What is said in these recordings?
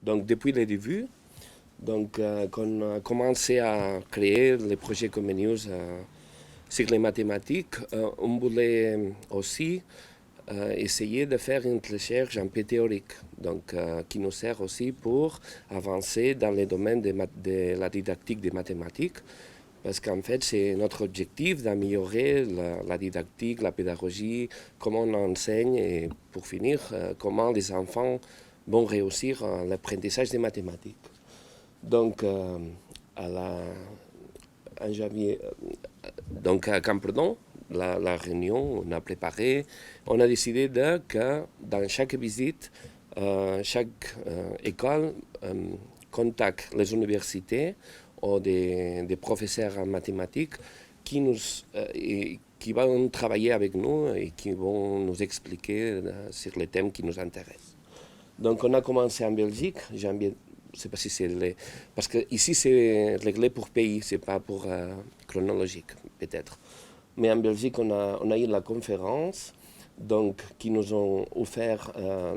Donc depuis le début, quand on a commencé à créer les projets Comenius sur les mathématiques, on voulait aussi essayer de faire une recherche un peu théorique, qui nous sert aussi pour avancer dans les domaines de la didactique des mathématiques, parce qu'en fait, c'est notre objectif d'améliorer la didactique, la pédagogie, comment on enseigne et pour finir, comment les enfants vont réussir l'apprentissage des mathématiques. Donc, à la, en janvier, à Campredon, la réunion, on a préparé, on a décidé que dans chaque visite, chaque école contacte les universités ou des professeurs en mathématiques qui vont travailler avec nous et qui vont nous expliquer sur les thèmes qui nous intéressent. Donc on a commencé en Belgique, je ne sais pas si c'est parce que ici c'est réglé pour pays, c'est pas pour chronologique peut-être. Mais en Belgique on a eu la conférence qui nous ont offert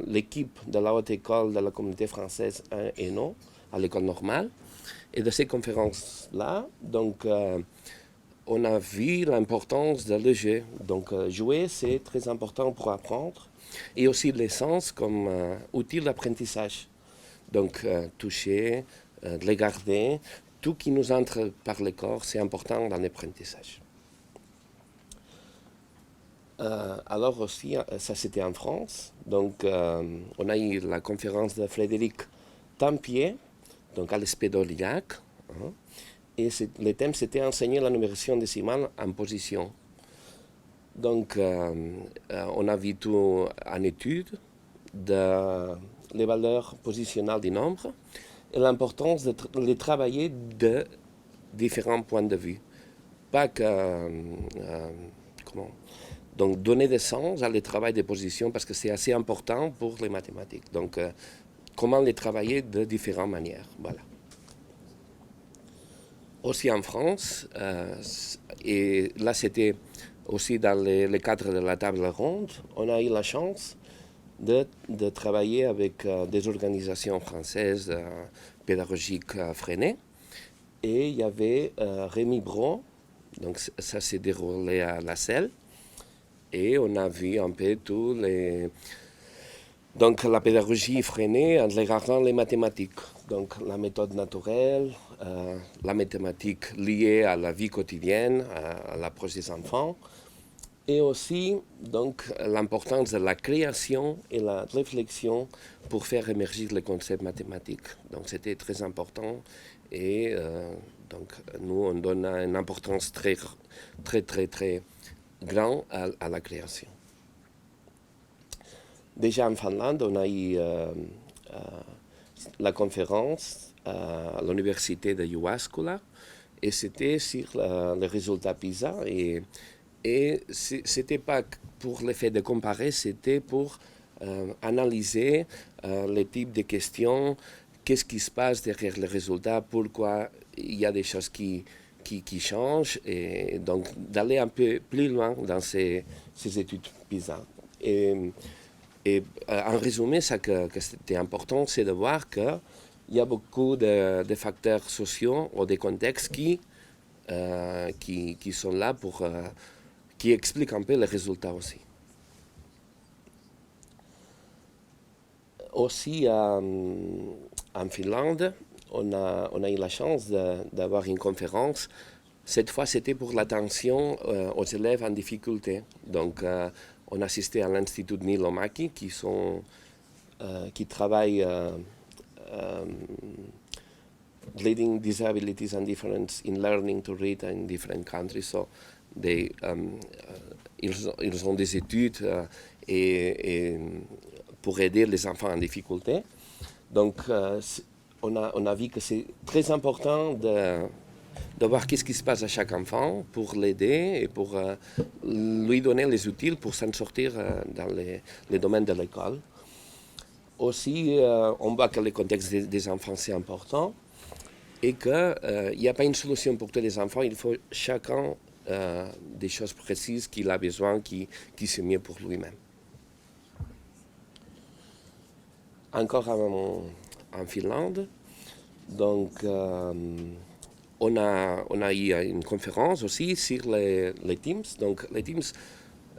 l'équipe de la haute école de la communauté française 1 et non à l'école normale. Et de ces conférences-là, on a vu l'importance de le jeu. Donc jouer, c'est très important pour apprendre. Et aussi l'essence comme outil d'apprentissage. Donc toucher, regarder, tout qui nous entre par le corps, c'est important dans l'apprentissage. Alors aussi, ça c'était en France. On a eu la conférence de Frédéric Tampier, à l'ESPE d'Aurillac. Et le thème c'était enseigner la numération décimale en position. On a vu tout en étude de les valeurs positionnelles du nombre et l'importance de les travailler de différents points de vue. Pas que. Donc, donner des sens à le travail des positions parce que c'est assez important pour les mathématiques. Comment les travailler de différentes manières. Voilà. Aussi en France, et là c'était aussi dans le cadre de la table ronde, on a eu la chance de travailler avec des organisations françaises pédagogiques freinées. Et il y avait Rémi Braun, donc ça s'est déroulé à La Selle, et on a vu un peu tous les... Donc la pédagogie freinée en regardant les mathématiques, donc la méthode naturelle, la mathématique liée à la vie quotidienne, à l'approche des enfants, et aussi l'importance de la création et la réflexion pour faire émerger les concepts mathématiques. Donc c'était très important et nous on donne une importance très grande à la création. Déjà en Finlande, on a eu la conférence à l'université de Jyväskylä et c'était sur les résultats PISA et c'était pas pour le fait de comparer, c'était pour analyser les types de questions, qu'est-ce qui se passe derrière les résultats, pourquoi il y a des choses qui changent et donc d'aller un peu plus loin dans ces études PISA. Et en résumé, ça que c'était important, c'est de voir qu'il y a beaucoup de facteurs sociaux ou des contextes qui sont là qui expliquent un peu les résultats aussi. Aussi, en Finlande, on a eu la chance d'avoir une conférence. Cette fois, c'était pour l'attention aux élèves en difficulté. On assistait à l'Institut Niilomäki qui travaille leading disabilities and difference in learning to read in different countries. So ils ont des études et pour aider les enfants en difficulté. Donc on a vu que c'est très important de voir qu'est-ce qui se passe à chaque enfant pour l'aider et pour lui donner les outils pour s'en sortir dans les domaines de l'école. Aussi, on voit que le contexte des enfants, c'est important et qu'il n'y a pas une solution pour tous les enfants. Il faut chacun des choses précises qu'il a besoin, qui sont mieux pour lui-même. Encore en Finlande. Donc, on a eu une conférence aussi sur les Teams. Donc, les Teams,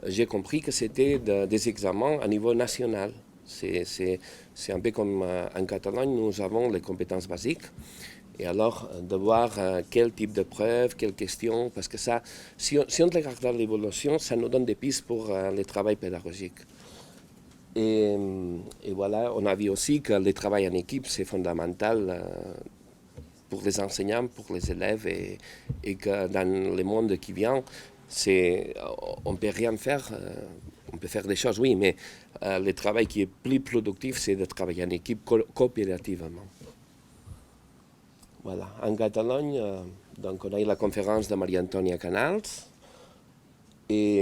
j'ai compris que c'était des examens à niveau national. C'est un peu comme en Catalogne, nous avons les compétences basiques. Et alors, de voir quel type de preuves, quelles questions, parce que ça, si on regarde l'évolution, ça nous donne des pistes pour le travail pédagogique. Et voilà, on a vu aussi que le travail en équipe, c'est fondamental pour les enseignants, pour les élèves, et que dans le monde qui vient, on ne peut rien faire. On peut faire des choses, oui, mais le travail qui est plus productif, c'est de travailler en équipe coopérativement. Voilà. En Catalogne, donc on a eu la conférence de Maria-Antonia Canals et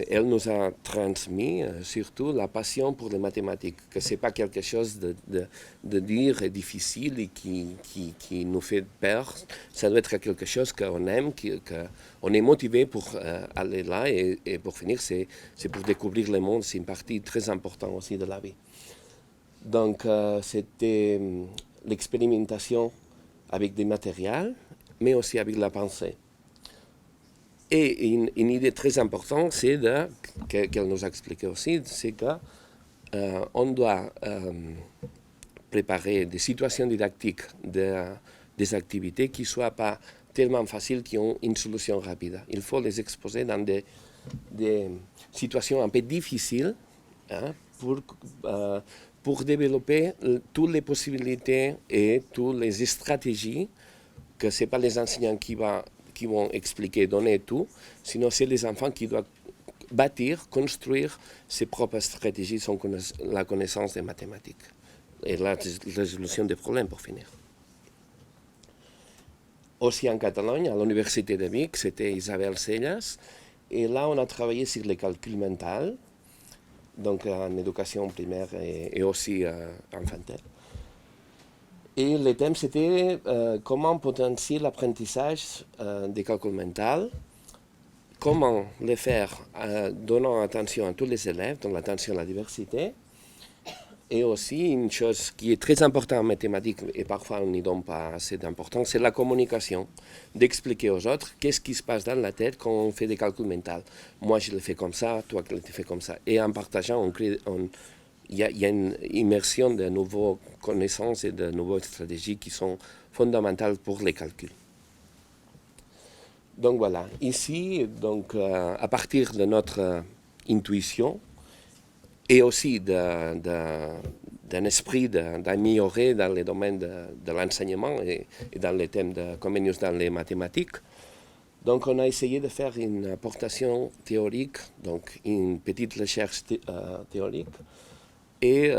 elle nous a transmis surtout la passion pour les mathématiques, que ce n'est pas quelque chose de dur et difficile et qui nous fait peur. Ça doit être quelque chose qu'on aime, qu'on est motivé pour aller là et pour finir, c'est pour découvrir le monde. C'est une partie très importante aussi de la vie. Donc c'était l'expérimentation avec des matériels, mais aussi avec la pensée. Et une idée très importante, c'est qu'elle nous a expliqué aussi, c'est qu'on doit préparer des situations didactiques, des activités qui ne soient pas tellement faciles, qui ont une solution rapide. Il faut les exposer dans des situations un peu difficiles pour développer toutes les possibilités et toutes les stratégies, que ce n'est pas les enseignants qui vont expliquer, donner tout, sinon c'est les enfants qui doivent bâtir, construire ses propres stratégies, la connaissance des mathématiques et la résolution des problèmes pour finir. Aussi en Catalogne, à l'Université de Vic, c'était Isabelle Sellas, et là on a travaillé sur le calcul mental, donc en éducation primaire et aussi infantile. Et le thème, c'était comment potentier l'apprentissage des calculs mentaux, comment le faire en donnant attention à tous les élèves, donc l'attention à la diversité, et aussi une chose qui est très importante en mathématiques, et parfois on n'y donne pas assez d'importance, c'est la communication, d'expliquer aux autres qu'est-ce qui se passe dans la tête quand on fait des calculs mentaux. Moi, je le fais comme ça, toi, tu le fais comme ça. Et en partageant, il y a une immersion de nouvelles connaissances et de nouvelles stratégies qui sont fondamentales pour les calculs. Donc voilà, ici, donc, à partir de notre intuition et aussi d'un esprit d'améliorer dans les domaines de l'enseignement et dans les thèmes de Comenius dans les mathématiques, donc on a essayé de faire une apportation théorique, donc une petite recherche théorique. Et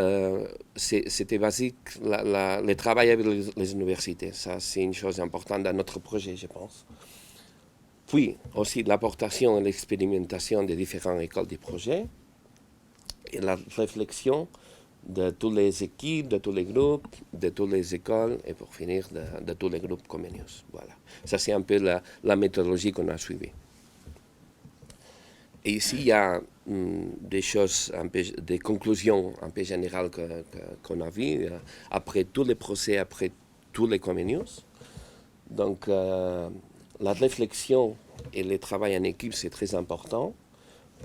c'était basique, le travail avec les universités. Ça, c'est une chose importante dans notre projet, je pense. Puis, aussi l'apportation et l'expérimentation des différentes écoles du projet. Et la réflexion de toutes les équipes, de tous les groupes, de toutes les écoles, et pour finir, de tous les groupes Comenius. Voilà. Ça, c'est un peu la méthodologie qu'on a suivie. Et ici, il y a des choses, des conclusions un peu générales qu'on a vues après tous les procès, après tous les Comenius. Donc, la réflexion et le travail en équipe, c'est très important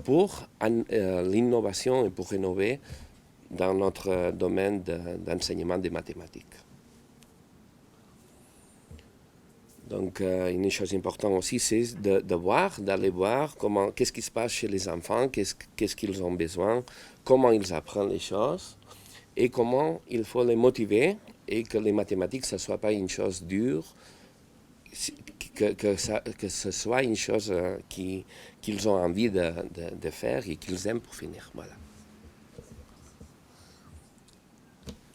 pour l'innovation et pour rénover dans notre domaine d'enseignement des mathématiques. Donc, une chose importante aussi, c'est d'aller voir qu'est-ce qui se passe chez les enfants, qu'est-ce qu'ils ont besoin, comment ils apprennent les choses et comment il faut les motiver et que les mathématiques, ce ne soit pas une chose dure, que ce soit une chose qu'ils ont envie de faire et qu'ils aiment pour finir. Voilà.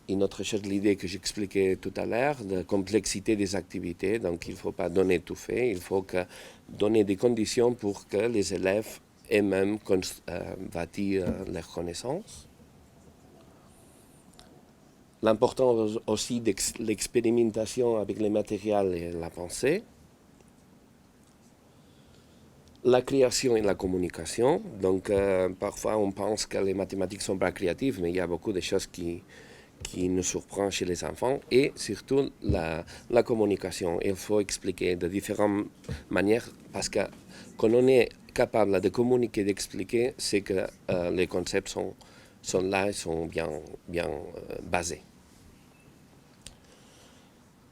Une autre chose, l'idée que j'expliquais tout à l'heure, de complexité des activités. Donc, il ne faut pas donner tout fait, il faut donner des conditions pour que les élèves eux-mêmes bâtissent leurs connaissances. L'importance aussi de l'expérimentation avec les matériels et la pensée. La création et la communication. Donc, parfois, on pense que les mathématiques ne sont pas créatives, mais il y a beaucoup de choses qui qui nous surprend chez les enfants et surtout la communication. Il faut expliquer de différentes manières parce que quand on est capable de communiquer, d'expliquer, c'est que les concepts sont là et sont bien basés.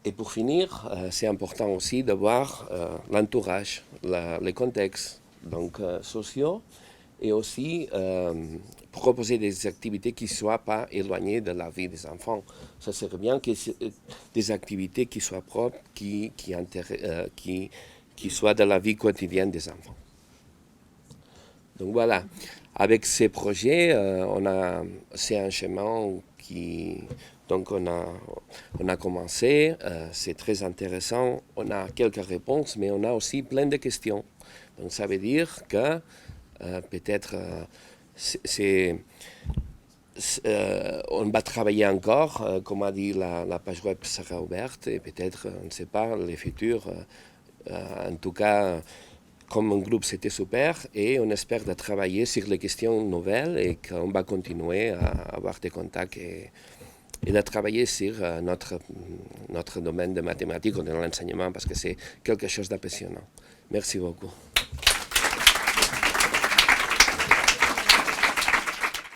Et pour finir, c'est important aussi de voir l'entourage, les contextes donc, sociaux et aussi proposer des activités qui ne soient pas éloignées de la vie des enfants. Ça serait bien que des activités qui soient propres, qui soient de la vie quotidienne des enfants. Donc voilà, avec ces projets, c'est un chemin qui... Donc on a commencé, c'est très intéressant, on a quelques réponses, mais on a aussi plein de questions. Donc ça veut dire que peut-être on va travailler encore, comme a dit la page web sera ouverte, et peut-être, on ne sait pas, les futurs, en tout cas, comme un groupe, c'était super, et on espère de travailler sur les questions nouvelles et qu'on va continuer à avoir des contacts et de travailler sur notre domaine de mathématiques ou de l'enseignement parce que c'est quelque chose d'appréciant. Merci beaucoup.